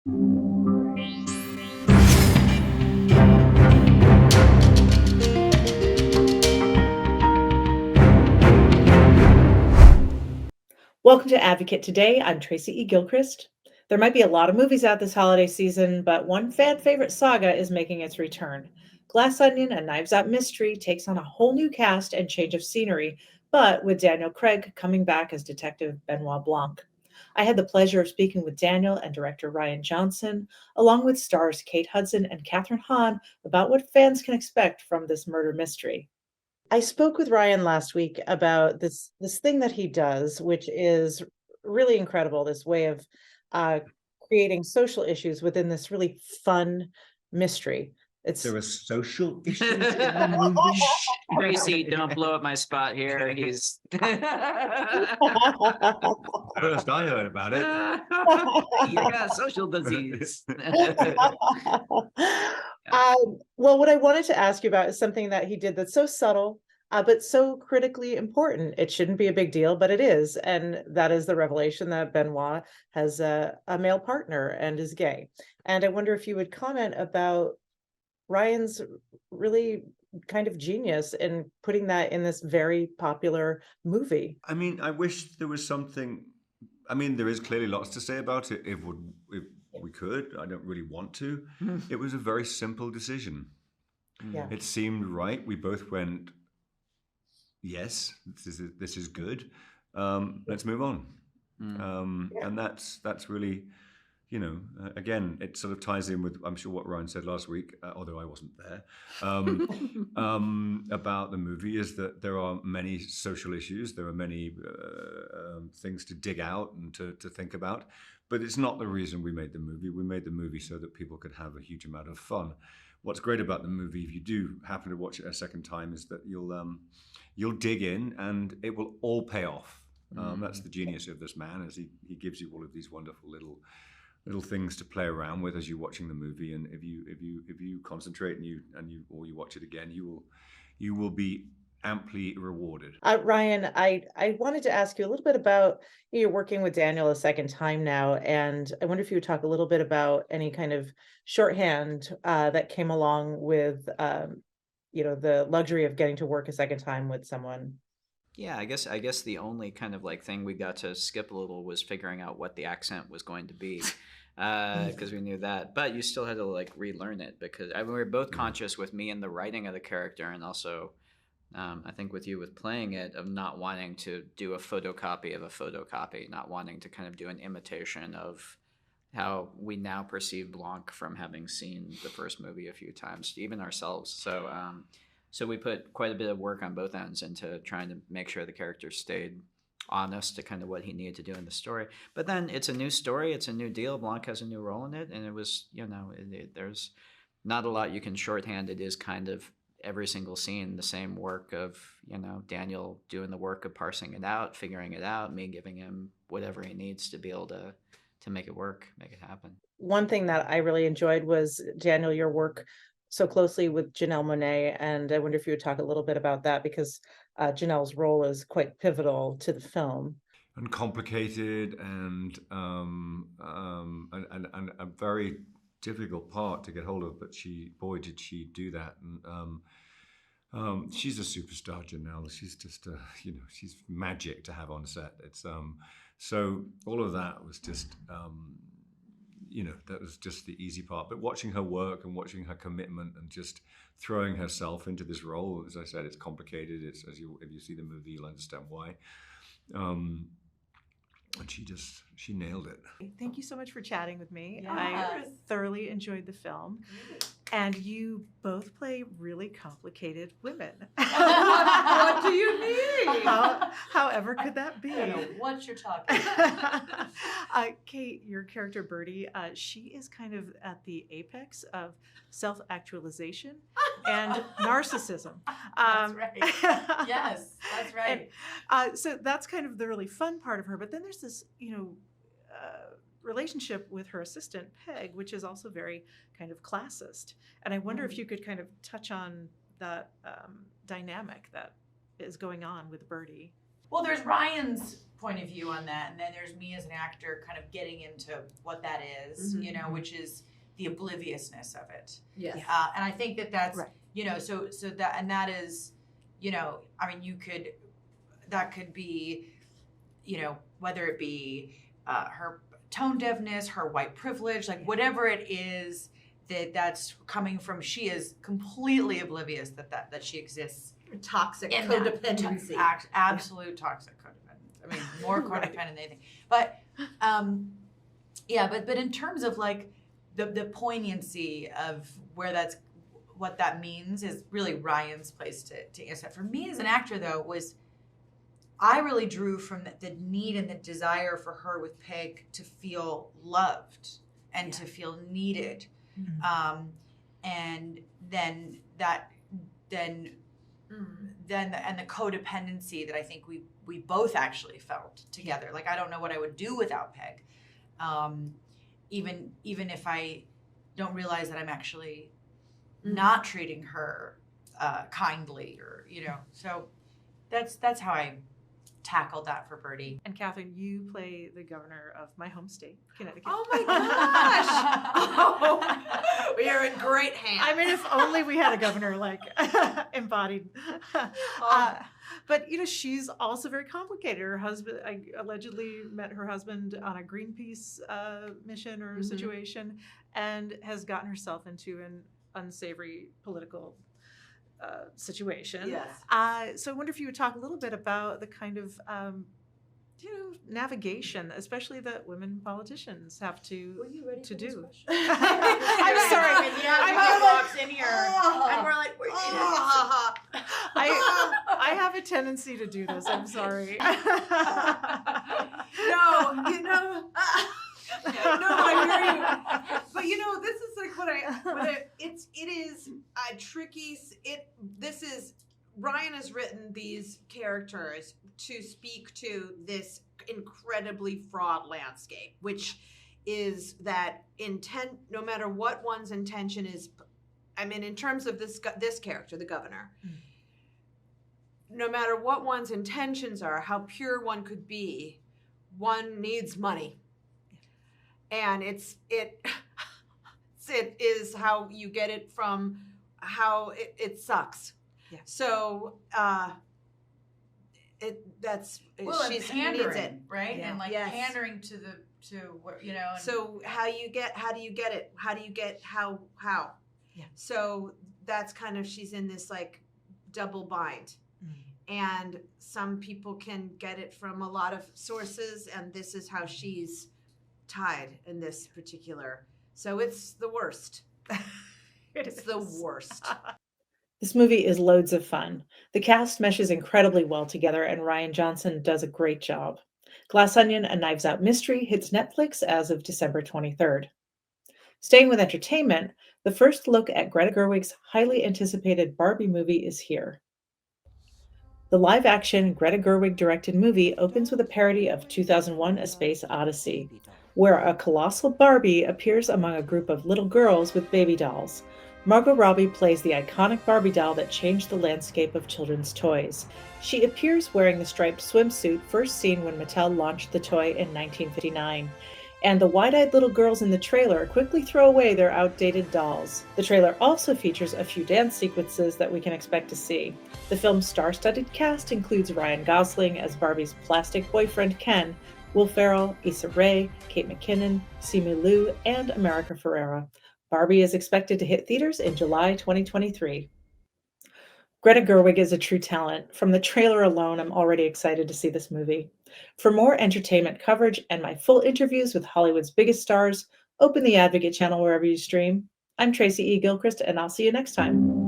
Welcome to Advocate Today. I'm Tracy E. Gilchrist. There might be a lot of movies out this holiday season, but one fan favorite saga is making its return. Glass Onion, a Knives Out mystery, takes on a whole new cast and change of scenery, but with Daniel Craig coming back as Detective Benoit Blanc. I had the pleasure of speaking with Daniel and director Ryan Johnson, along with stars Kate Hudson and Katherine Hahn, about what fans can expect from this murder mystery. I spoke with Ryan last week about this thing that he does, which is really incredible. This way of uh, creating social issues within this really fun mystery. It's There are social issues in the movie. Tracy, don't blow up my spot here. He's First I heard about it. you got social disease. Well, what I wanted to ask you about is something that he did that's so subtle, but so critically important. It shouldn't be a big deal, but it is. And that is the revelation that Benoit has a male partner and is gay. And I wonder if you would comment about Ryan's really kind of genius in putting that in this very popular movie. I mean, I wish there was something. I mean, there is clearly lots to say about it. If we could, I don't really want to. It was a very simple decision. Yeah. It seemed right. We both went, yes, this is good. Let's move on. And that's really, again, it sort of ties in with, I'm sure, what Ryan said last week, although I wasn't there, about the movie, is that there are many social issues. There are many things to dig out and to think about. But it's not the reason we made the movie. We made the movie so that people could have a huge amount of fun. What's great about the movie, if you do happen to watch it a second time, is that you'll dig in and it will all pay off. That's the genius of this man, is he gives you all of these wonderful little things to play around with as you're watching the movie. And if you concentrate and you watch it again, you will be amply rewarded. Ryan, I wanted to ask you a little bit about, you're working with Daniel a second time now, and I wonder if you would talk a little bit about any kind of shorthand that came along with the luxury of getting to work a second time with someone. Yeah, I guess the only kind of like thing we got to skip a little was figuring out what the accent was going to be. Because we knew that, but you still had to like relearn it, because we were both conscious, with me in the writing of the character, and also I think with you with playing it, of not wanting to do a photocopy of a photocopy, not wanting to kind of do an imitation of how we now perceive Blanc from having seen the first movie a few times, even ourselves. So we put quite a bit of work on both ends into trying to make sure the character stayed honest to kind of what he needed to do in the story. But then it's a new story, it's a new deal. Blanc has a new role in it, and it was, there's not a lot you can shorthand. It is kind of every single scene the same work of, Daniel doing the work of parsing it out, figuring it out, me giving him whatever he needs to be able to make it work, make it happen. One thing that I really enjoyed was, Daniel, your work so closely with Janelle Monáe, and I wonder if you would talk a little bit about that, because Janelle's role is quite pivotal to the film. And complicated and a very difficult part to get hold of, but did she do that. And she's a superstar, Janelle. She's just she's magic to have on set. It's so all of that was just that was just the easy part. But watching her work and watching her commitment and just throwing herself into this role, as I said, it's complicated. It's if you see the movie, you'll understand why. And she nailed it. Thank you so much for chatting with me. Yes. I thoroughly enjoyed the film. And you both play really complicated women. What do you mean? However could that be? I don't know what you're talking about. Kate, your character Birdie, she is kind of at the apex of self-actualization and narcissism. That's right. Yes, that's right. And, so that's kind of the really fun part of her. But then there's this, relationship with her assistant, Peg, which is also very kind of classist. And I wonder if you could kind of touch on that dynamic that is going on with Birdie. Well, there's Ryan's point of view on that, and then there's me as an actor kind of getting into what that is, you know, which is the obliviousness of it. Yes. And I think that's, Right. you know, so that, and that is, you know, I mean, that could be, you know, whether it be her tone deafness, her white privilege, like whatever it is that's coming from, she is completely oblivious that she exists. Toxic In that. codependency. Absolute toxic codependence. I mean, more codependent than anything. But yeah, but in terms of like the poignancy of what that means is really Ryan's place to answer that. For me as an actor, though, I really drew from the need and the desire for her with Peg to feel loved and to feel needed. And then the codependency that I think we both actually felt together. Like, I don't know what I would do without Peg. Even if I don't realize that I'm actually not treating her kindly, or, you know, so that's how I tackled that for Birdie. And Kathleen, you play the governor of my home state, Connecticut. Oh my gosh! Oh, we are in great hands. I mean, if only we had a governor like embodied. But you know, she's also very complicated. Her husband, I allegedly met her husband on a Greenpeace mission or situation, and has gotten herself into an unsavory political situation. Yes. So I wonder if you would talk a little bit about the kind of navigation, especially that women politicians have to do. I'm sorry. I'm walks in here, and we're like, I have a tendency to do this. I'm sorry. no, you know. No, I hear you. But you know, this is like it is tricky. Ryan has written these characters to speak to this incredibly fraught landscape, which is that no matter what one's intention is, I mean, in terms of this character, the governor, no matter what one's intentions are, how pure one could be, one needs money. And it is how you get it from how it sucks. Yeah. So She's pandering, right? Yeah. And like pandering to what, you know. And so how do you get it? How? Yeah. So that's kind of, she's in this like double bind. And some people can get it from a lot of sources, and this is how she's tied in this particular. So it's the worst. It's the worst. This movie is loads of fun. The cast meshes incredibly well together, and Ryan Johnson does a great job. Glass Onion: A Knives Out Mystery hits Netflix as of December 23rd. Staying with entertainment, the first look at Greta Gerwig's highly anticipated Barbie movie is here. The live-action Greta Gerwig-directed movie opens with a parody of 2001: A Space Odyssey, where a colossal Barbie appears among a group of little girls with baby dolls. Margot Robbie plays the iconic Barbie doll that changed the landscape of children's toys. She appears wearing the striped swimsuit first seen when Mattel launched the toy in 1959. And the wide-eyed little girls in the trailer quickly throw away their outdated dolls. The trailer also features a few dance sequences that we can expect to see. The film's star-studded cast includes Ryan Gosling as Barbie's plastic boyfriend Ken, Will Ferrell, Issa Rae, Kate McKinnon, Simu Liu, and America Ferrera. Barbie is expected to hit theaters in July 2023. Greta Gerwig is a true talent. From the trailer alone, I'm already excited to see this movie. For more entertainment coverage and my full interviews with Hollywood's biggest stars, open the Advocate channel wherever you stream. I'm Tracy E. Gilchrist, and I'll see you next time.